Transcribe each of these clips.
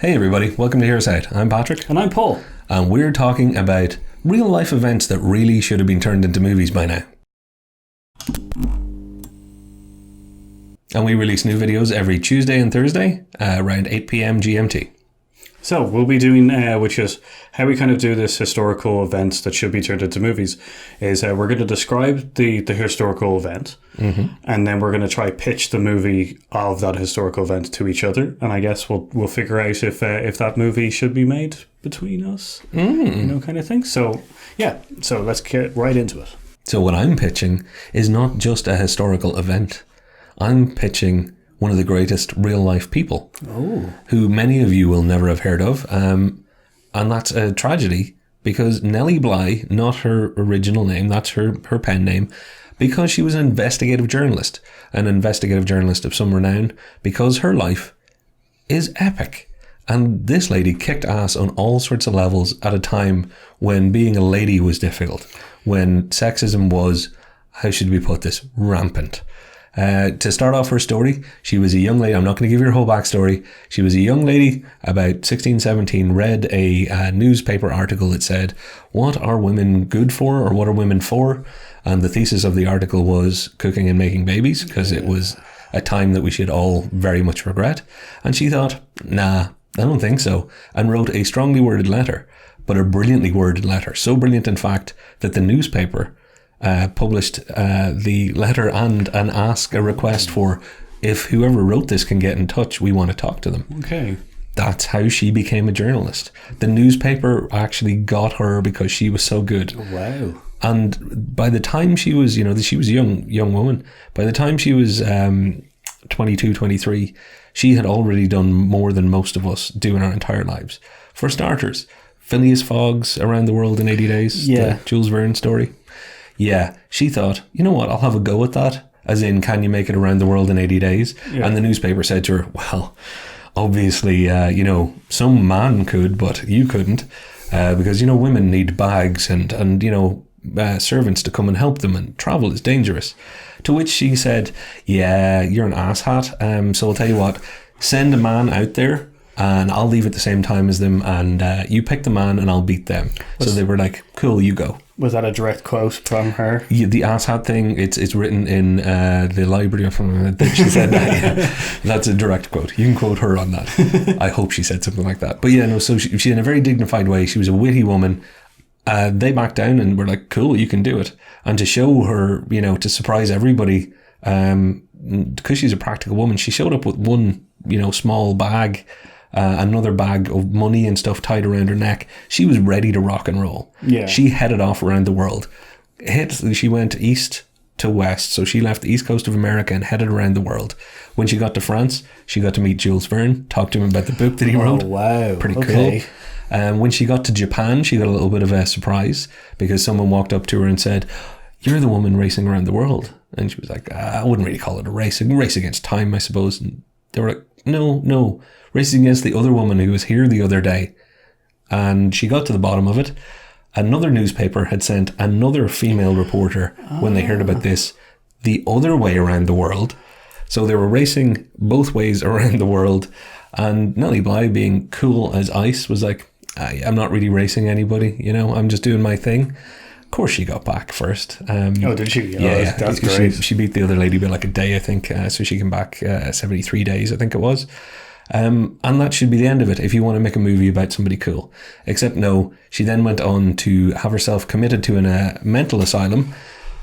Hey everybody, welcome to Hearside. I'm Patrick. And I'm Paul. And we're talking about real life events that really should have been turned into movies by now. And we release new videos every Tuesday and Thursday around 8 p.m. GMT. So we'll be doing, which is how we kind of do this historical events that should be turned into movies, is we're going to describe the historical event, and then we're going to try pitch the movie of that historical event to each other, and I guess we'll figure out if that movie should be made between us, kind of thing. So yeah, so let's get right into it. So what I'm pitching is not just a historical event. I'm pitching one of the greatest real life people who many of you will never have heard of. And that's a tragedy because Nellie Bly, not her original name, that's her pen name, because she was an investigative journalist of some renown, because her life is epic. And this lady kicked ass on all sorts of levels at a time when being a lady was difficult, when sexism was, how should we put this, rampant. To start off her story, she was a young lady. I'm not going to give you her whole backstory. She was a young lady, about 16, 17, read a newspaper article that said, what are women good for, or what are women for? And the thesis of the article was cooking and making babies, because it was a time that we should all very much regret. And she thought, nah, I don't think so, and wrote a strongly worded letter, but a brilliantly worded letter. So brilliant, in fact, that the newspaper published the letter and a request for, if whoever wrote this can get in touch, we want to talk to them. Okay. That's how she became a journalist. The newspaper actually got her because she was so good. Wow. And by the time she was, she was a young woman. By the time she was 22, 23, she had already done more than most of us do in our entire lives. For starters, Phileas Fogg's Around the World in 80 Days, the Jules Verne story. Yeah, she thought, you know what, I'll have a go at that. As in, can you make it around the world in 80 days? Yeah. And the newspaper said to her, well, obviously, some man could, but you couldn't. Because, women need bags and servants to come and help them, and travel is dangerous. To which she said, yeah, you're an asshat. So I'll tell you what, send a man out there and I'll leave at the same time as them, and you pick the man and I'll beat them. So they were like, cool, you go. Was that a direct quote from her? Yeah, the asshat thing, it's written in the library or something that she said that. Yeah. That's a direct quote. You can quote her on that. I hope she said something like that. But yeah, no, so she in a very dignified way, she was a witty woman. They backed down and were like, cool, you can do it. And to show her, to surprise everybody, because she's a practical woman, she showed up with one, small bag, another bag of money and stuff tied around her neck. She was ready to rock and roll. Yeah. She headed off around the world. She went east to west. So she left the east coast of America and headed around the world. When she got to France, she got to meet Jules Verne, talk to him about the book that he wrote. Oh, wow. Pretty cool. When she got to Japan, she got a little bit of a surprise because someone walked up to her and said, you're the woman racing around the world. And she was like, I wouldn't really call it a race against time, I suppose. And they were like, no, racing against the other woman who was here the other day. And she got to the bottom of it. Another newspaper had sent another female reporter, when they heard about this, the other way around the world. So they were racing both ways around the world. And Nellie Bly, being cool as ice, was like, I'm not really racing anybody, I'm just doing my thing. Of course she got back first. Did she? Yeah, that's great. She beat the other lady by like a day, I think, so she came back 73 days, I think it was. And that should be the end of it if you want to make a movie about somebody cool. Except no, she then went on to have herself committed to a mental asylum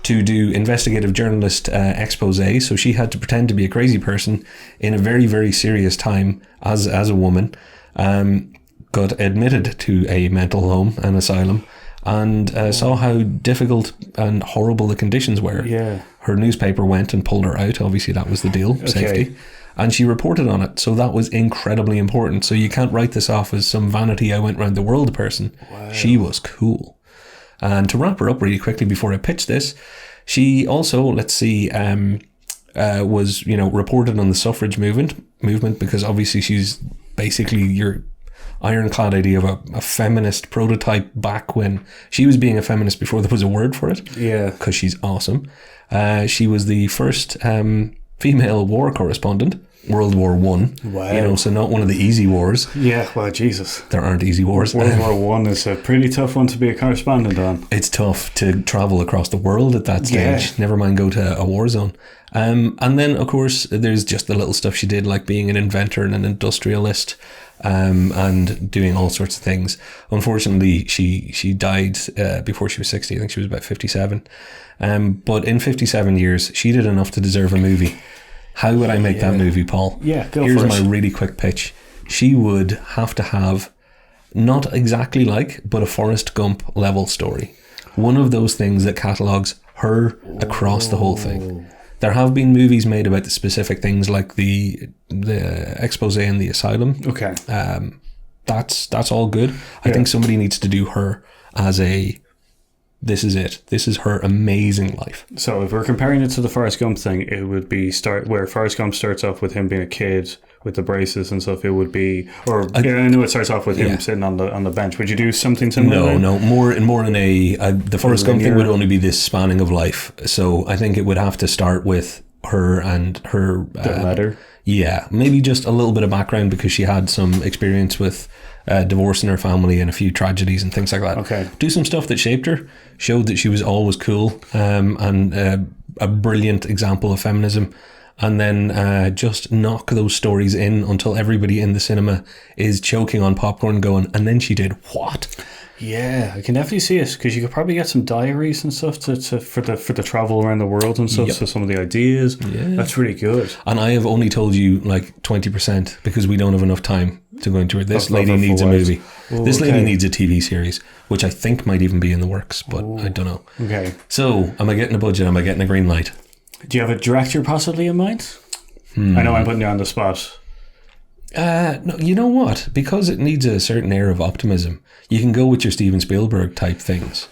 to do investigative journalist expose. So she had to pretend to be a crazy person in a very, very serious time as a woman. Got admitted to a mental home, an asylum, and saw how difficult and horrible the conditions were. Yeah. Her newspaper went and pulled her out. Obviously, that was the deal, safety. And she reported on it. So that was incredibly important. So you can't write this off as some vanity, I went round the world person. Wow. She was cool. And to wrap her up really quickly before I pitch this, she also, was, reported on the suffrage movement because obviously she's basically your ironclad idea of a feminist prototype back when she was being a feminist before there was a word for it. Yeah. Because she's awesome. She was the first female war correspondent World War One. Wow. You know, so not one of the easy wars. Yeah, well, Jesus. There aren't easy wars. World War One is a pretty tough one to be a correspondent on. It's tough to travel across the world at that stage. Yeah. Never mind go to a war zone. And then, of course, there's just the little stuff she did, like being an inventor and an industrialist, and doing all sorts of things. Unfortunately, she died before she was 60. I think she was about 57. But in 57 years, she did enough to deserve a movie. How would I make that movie, Paul? Yeah, go Here's for it. my really quick pitch. She would have to have, not exactly like, but a Forrest Gump level story. One of those things that catalogues her across the whole thing. There have been movies made about the specific things, like the expose in the asylum. Okay. That's all good. I think somebody needs to do her as a, this is it. This is her amazing life. So if we're comparing it to the Forrest Gump thing, it would be where Forrest Gump starts off with him being a kid with the braces and stuff. It would be, I know it starts off with him sitting on the bench. Would you do something similar? No, more in a the Forrest Gump thing would only be this spanning of life. So I think it would have to start with her and her The letter. Yeah, maybe just a little bit of background, because she had some experience with divorce in her family and a few tragedies and things like that. Okay. Do some stuff that shaped her, showed that she was always cool, and a brilliant example of feminism. And then just knock those stories in until everybody in the cinema is choking on popcorn going, and then she did what? Yeah, I can definitely see it, because you could probably get some diaries and stuff for the travel around the world and stuff. Yep. So some of the ideas, that's really good. And I have only told you like 20% because we don't have enough time to go into it. This Of lady needs a full movie. lives. This lady Okay. needs a TV series, which I think might even be in the works, but I don't know. Okay. So, am I getting a budget? Am I getting a green light? Do you have a director possibly in mind? I know I'm putting you on the spot. No, you know what? Because it needs a certain air of optimism, you can go with your Steven Spielberg type things.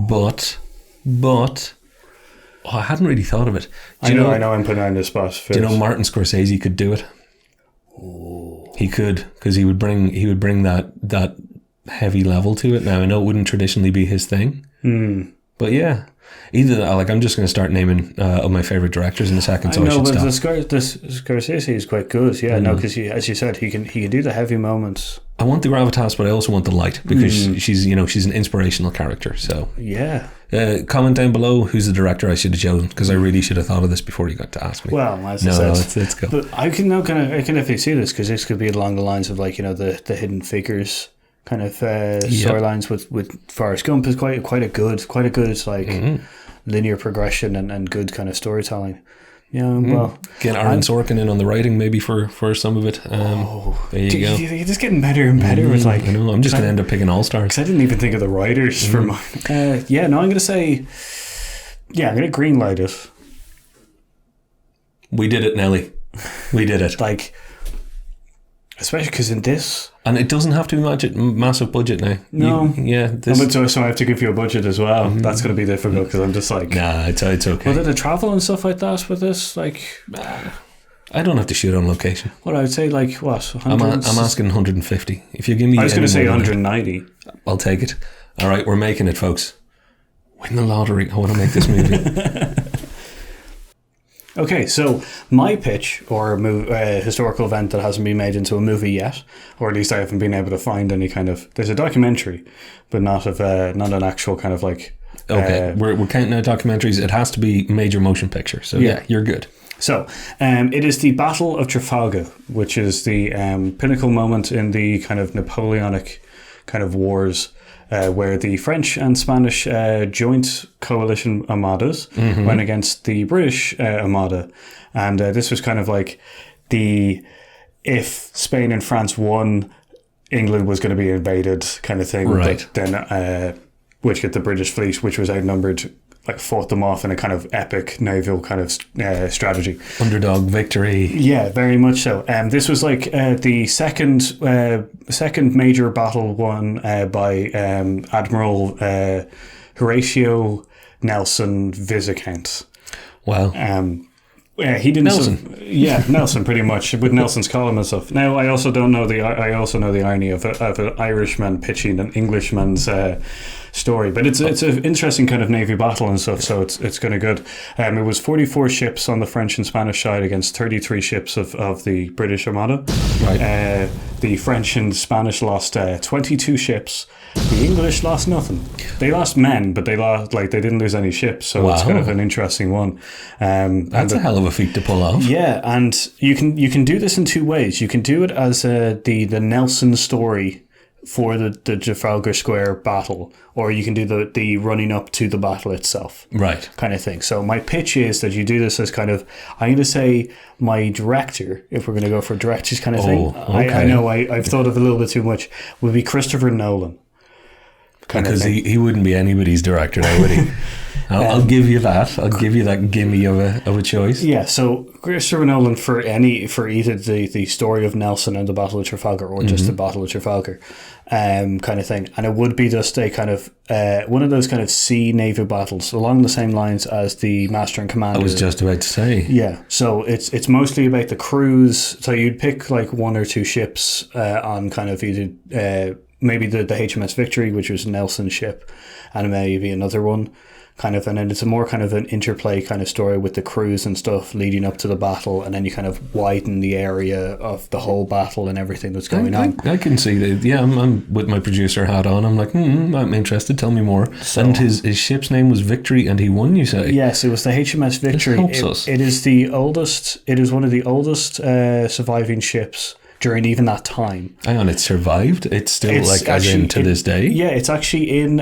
But I hadn't really thought of it. I know I'm putting you on the spot. Do you know Martin Scorsese could do it? He could, because he would bring that heavy level to it. Now I know it wouldn't traditionally be his thing, but yeah. Either that, like, I'm just going to start naming of my favorite directors in a second, so I should but stop. the Scorsese is quite good. Yeah, no, because as you said, he can do the heavy moments. I want the gravitas, but I also want the light, because she's an inspirational character. So Yeah. comment down below who's the director I should have chosen, because I really should have thought of this before you got to ask me. Well, as I said, let's go. but I can definitely see this, because this could be along the lines of, like, the Hidden Figures kind of storylines with Forrest Gump is quite a good like linear progression and good kind of storytelling. Yeah, well, Get Aaron Sorkin in on the writing maybe for some of it. There you go. You're just getting better and better with, like. I know. I'm just going to end up picking all stars. Because I didn't even think of the writers for mine. I'm going to say, I'm going to green light it. We did it, Nelly. We did it. Like, especially because in this. And it doesn't have to be massive budget now. No. This. So I have to give you a budget as well. That's going to be difficult, because I'm just like. Nah, it's okay. Whether the travel and stuff like that with this, like. I don't have to shoot on location. What I would say, like, what? I'm asking 150. If you give me, I was going to say more than 190. that, I'll take it. All right, we're making it, folks. Win the lottery. I want to make this movie. Okay, so my pitch, or a historical event that hasn't been made into a movie yet, or at least I haven't been able to find any kind of. There's a documentary, but not an actual kind of like. Okay, we're counting out documentaries. It has to be major motion picture. So yeah you're good. So, it is the Battle of Trafalgar, which is the pinnacle moment in the kind of Napoleonic kind of wars, where the French and Spanish joint coalition armadas went against the British armada. And this was kind of like if Spain and France won, England was going to be invaded kind of thing. Right. But then, which get the British fleet, which was outnumbered, like fought them off in a kind of epic naval kind of strategy. Underdog victory. Yeah, very much so. This was like the second major battle won by Admiral Horatio Nelson Viscount. Wow. He didn't. Nelson. Nelson, pretty much, with Nelson's column and stuff. Now, I also know the irony of an Irishman pitching an Englishman's story. But it's an interesting kind of navy battle and stuff, so it's kind of good. It was 44 ships on the French and Spanish side against 33 ships of the British Armada. Right. The French and Spanish lost 22 ships. The English lost nothing. They lost men, but they didn't lose any ships. So it's kind of an interesting one. That's a hell of a feat to pull off. Yeah, and you can do this in two ways. You can do it as the Nelson story for the Trafalgar Square battle, or you can do the running up to the battle itself, right, kind of thing. So my pitch is that you do this as kind of, I'm going to say my director, if we're going to go for directors kind of thing. Okay. I know I've thought of a little bit too much, would be Christopher Nolan. Because he wouldn't be anybody's director now, would he? I'll give you that. I'll give you that gimme of a choice. Yeah, so Christopher Nolan for either the story of Nelson and the Battle of Trafalgar, or just the Battle of Trafalgar, kind of thing. And it would be just a kind of one of those kind of sea naval battles along the same lines as the Master and Commander. I was just about to say. Yeah, so it's mostly about the crews. So you'd pick like one or two ships on kind of either maybe the HMS Victory, which was Nelson's ship, and maybe another one. Kind of, and then it's a more kind of an interplay kind of story with the crews and stuff leading up to the battle, and then you kind of widen the area of the whole battle and everything that's going on. I can see that. Yeah, I'm with my producer hat on. I'm like, I'm interested. Tell me more. So, and his ship's name was Victory, and he won. You say? Yes, it was the HMS Victory. It is the oldest. It is one of the oldest surviving ships during even that time. Hang on, it survived? It's still to this day? Yeah, it's actually in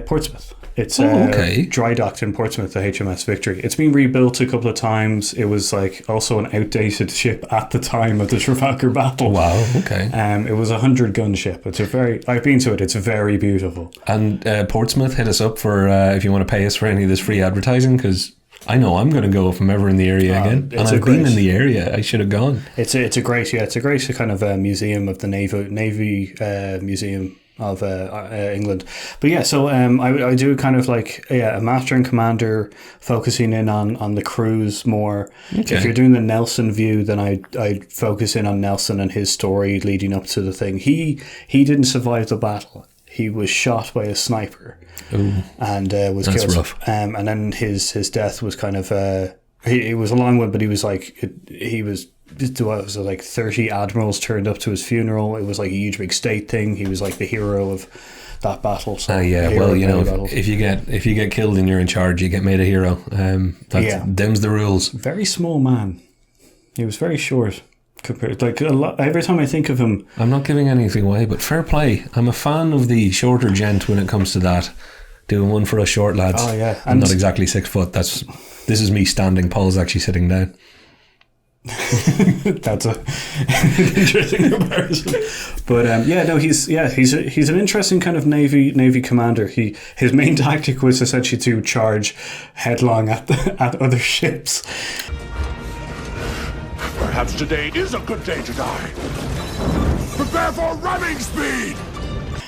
Portsmouth. It's dry docked in Portsmouth, the HMS Victory. It's been rebuilt a couple of times. It was like also an outdated ship at the time of the Trafalgar Battle. Wow, okay. It was a 100-gun ship. I've been to it. It's very beautiful. And Portsmouth, hit us up for if you want to pay us for any of this free advertising, because I know I'm going to go if I'm ever in the area again. And I've been in the area. I should have gone. It's a great kind of museum of the Navy Museum of England. But yeah, so I do kind of like a Master and Commander focusing in on the crews more. Okay. If you're doing the Nelson view, then I'd focus in on Nelson and his story leading up to the thing. He didn't survive the battle. He was shot by a sniper. Ooh, and was that's killed. Rough. And then his death was kind of he was a long one, but he was like he was. Was like 30 admirals turned up to his funeral. It was like a huge big state thing. He was like the hero of that battle. So well, you know, if you get killed and you're in charge, you get made a hero. Them's the rules. Very small man. He was very short compared. Like a lot. Every time I think of him, I'm not giving anything away, but fair play. I'm a fan of the shorter gent when it comes to that. Doing one for us short lads. Oh yeah, I'm not exactly 6 foot. This is me standing. Paul's actually sitting down. That's a interesting comparison, but he's an interesting kind of navy commander. His main tactic was essentially to charge headlong at other ships. Perhaps today is a good day to die. Prepare for running speed.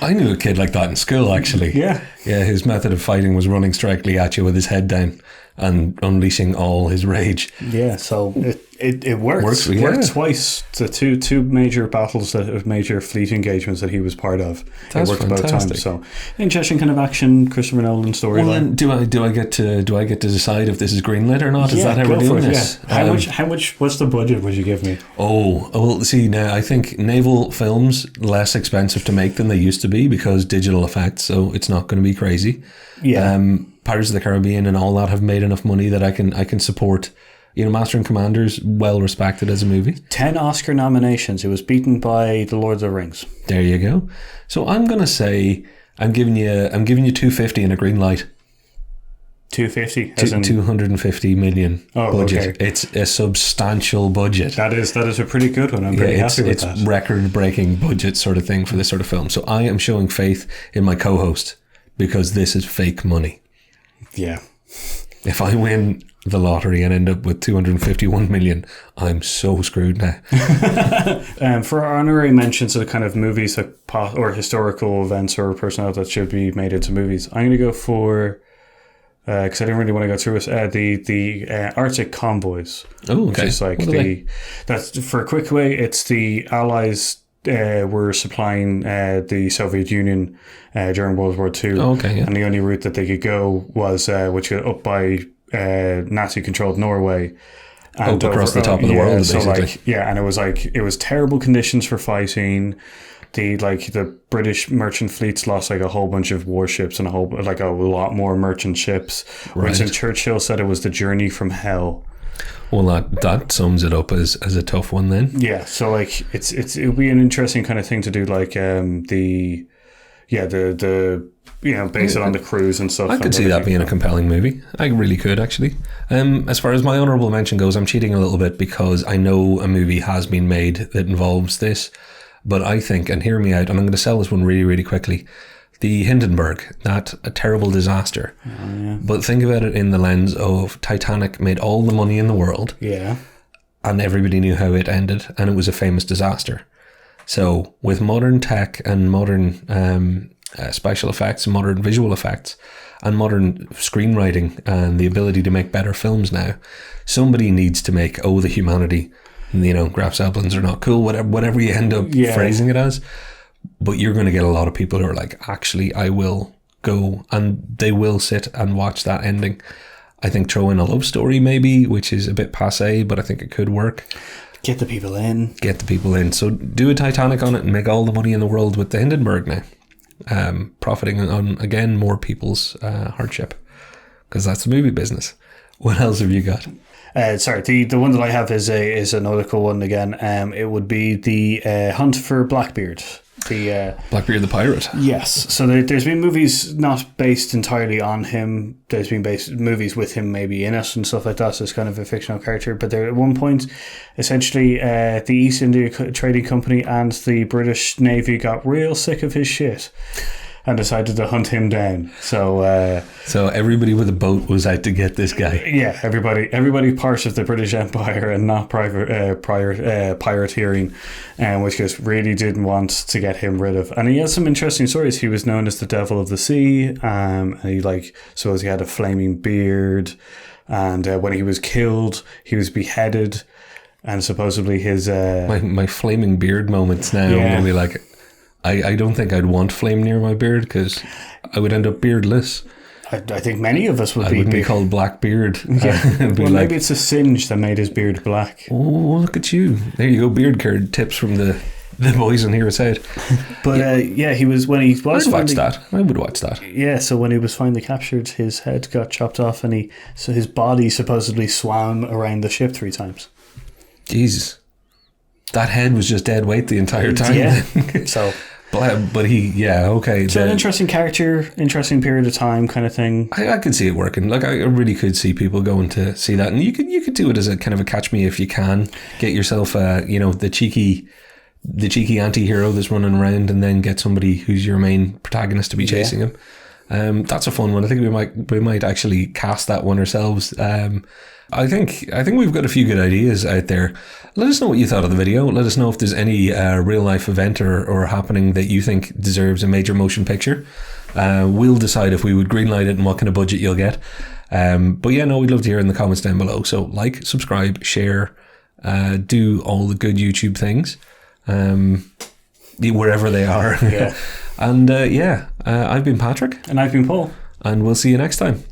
I knew a kid like that in school, actually. Yeah. His method of fighting was running directly at you with his head down and unleashing all his rage. Yeah, so it worked. It worked twice. The two major battles, major fleet engagements that he was part of. That's it worked fantastic. both times. So interesting kind of action, Christopher Nolan story. Well, then, do I get to decide if this is greenlit or not? Is that how we're doing this? Yeah. How much? What's the budget? Would you give me? Oh, well, see now. I think naval films less expensive to make than they used to be because digital effects. So it's not going to be crazy. Yeah. Pirates of the Caribbean and all that have made enough money that I can support. You know, Master and Commander's well respected as a movie. 10 Oscar nominations. It was beaten by The Lord of the Rings. There you go. So I'm gonna say I'm giving you $250 and a green light. 250, 250 million budget. Okay. It's a substantial budget. That is a pretty good one. I'm pretty happy with that. It's record-breaking budget sort of thing for this sort of film. So I am showing faith in my co-host because this is fake money. Yeah. If I win the lottery and end up with 251 million, I'm so screwed now. For our honorary mentions of kind of movies or historical events or personnel that should be made into movies, I'm going to go for, because I didn't really want to go through it, the Arctic Convoys. Oh, okay. Which is like that's for a quick way, it's the Allies were supplying the Soviet Union during World War II. Oh, okay, yeah. And the only route that they could go was which up by Nazi-controlled Norway. And Up across the top of the world, basically. And it was terrible conditions for fighting. The British merchant fleets lost like a whole bunch of warships and a lot more merchant ships. Right. Winston Churchill said it was the journey from hell. Well, that sums it up as a tough one then. Yeah, so like it would be an interesting kind of thing to do, like base it on the cruise and stuff. I could see that being a compelling movie. I really could, actually. As far as my honourable mention goes, I'm cheating a little bit because I know a movie has been made that involves this, but I think, and hear me out, and I'm going to sell this one really, really quickly, the Hindenburg, that a terrible disaster. Oh, yeah. But think about it in the lens of Titanic made all the money in the world, Yeah. and everybody knew how it ended, and it was a famous disaster. So with modern tech and modern special effects, modern visual effects, and modern screenwriting, and the ability to make better films now, somebody needs to make the humanity, Graf Zeppelins are not cool, whatever you end up phrasing it as. But you're going to get a lot of people who are like, actually, I will go, and they will sit and watch that ending. I think throw in a love story maybe, which is a bit passé, but I think it could work. Get the people in. So do a Titanic on it and make all the money in the world with the Hindenburg now. Profiting on, again, more people's hardship. Because that's the movie business. What else have you got? The one that I have is another cool one again. It would be the Hunt for Blackbeard. Blackbeard the Pirate. Yes. So there's been movies not based entirely on him. There's been movies with him maybe in it and stuff like that. So it's kind of a fictional character. But there, at one point, essentially, the East India Trading Company and the British Navy got real sick of his shit and decided to hunt him down. So everybody with a boat was out to get this guy. Yeah, everybody part of the British Empire and not pirateering, which just really didn't want to get him rid of. And he has some interesting stories. He was known as the Devil of the Sea, and he he had a flaming beard, and when he was killed, he was beheaded, and supposedly his my flaming beard moments now. Yeah. I'm gonna be like, I don't think I'd want flame near my beard because I would end up beardless. I think many of us would be. I wouldn't be called Blackbeard. Yeah. It'd be well, like, maybe it's a singe that made his beard black. Oh, look at you! There you go, beard card tips from the boys on Heroes Head. But he was when he was. I'd watch that. I would watch that. Yeah, so when he was finally captured, his head got chopped off, and his body supposedly swam around the ship 3 times. Jesus, that head was just dead weight the entire time. Yeah. So. But okay. So an interesting character, interesting period of time kind of thing. I could see it working. Like, I really could see people going to see that. And you could do it as a kind of a catch me if you can. Get yourself, the cheeky anti-hero that's running around, and then get somebody who's your main protagonist to be chasing him. That's a fun one. I think we might actually cast that one ourselves. I think we've got a few good ideas out there. Let us know what you thought of the video. Let us know if there's any real life event or happening that you think deserves a major motion picture. We'll decide if we would greenlight it and what kind of budget you'll get. But we'd love to hear in the comments down below. So like, subscribe, share, do all the good YouTube things, wherever they are. Yeah. And I've been Patrick. And I've been Paul. And we'll see you next time.